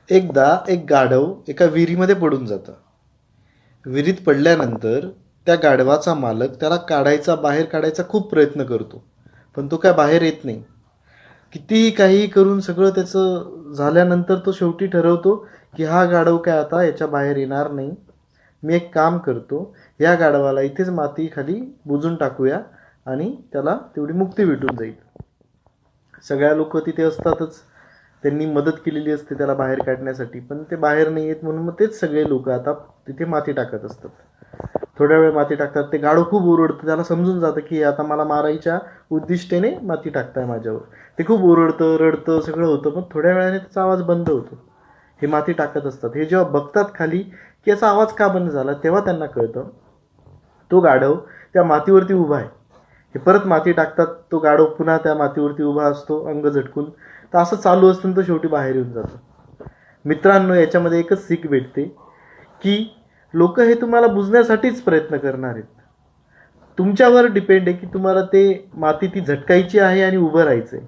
एकदा एक गाढव एका विहिरीमध्ये पडून जातं. विहिरीत पडल्यानंतर त्या गाढवाचा मालक त्याला बाहेर काढायचा खूप प्रयत्न करतो, पण तो काय बाहेर येत नाही. कितीही काही करून सगळं त्याचं झाल्यानंतर तो शेवटी ठरवतो की हा गाढव काय आता याच्या बाहेर येणार नाही. मी एक काम करतो, या गाढवाला इथेच मातीखाली बुजून टाकूया आणि त्याला तेवढी मुक्ती भेटून जाईल. सगळ्या लोक तिथे असतातच, त्यांनी मदत केलेली असते त्याला बाहेर काढण्यासाठी, पण ते बाहेर नाही येत म्हणून मग तेच सगळे लोक आता तिथे माती टाकत असतात. थोड्या वेळ माती टाकतात. ते गाढव खूप ओरडतं, त्याला समजून जातं की आता मला मारायच्या उद्दिष्टेने माती टाकताय माझ्यावर. ते खूप ओरडतं, रडतं, सगळं होतं, पण थोड्या वेळाने त्याचा आवाज बंद होतो. हे माती टाकत असतात, हे जेव्हा बघतात खाली की याचा आवाज का बंद झाला, तेव्हा त्यांना कळतं तो गाढव त्या मातीवरती उभा आहे. हे परत माती टाकतात, तो गाढव पुन्हा त्या मातीवरती उभा असतो अंग झटकून. तर असं चालू असतं, तो शेवटी बाहेर येऊन जातो. मित्रांनो, याच्यामध्ये एकच सीख भेटते की लोक हे तुम्हाला बुजण्यासाठीच प्रयत्न करणार आहेत. तुमच्यावर डिपेंड आहे की तुम्हाला ते माती ती झटकायची आहे आणि उभं राहायचंय.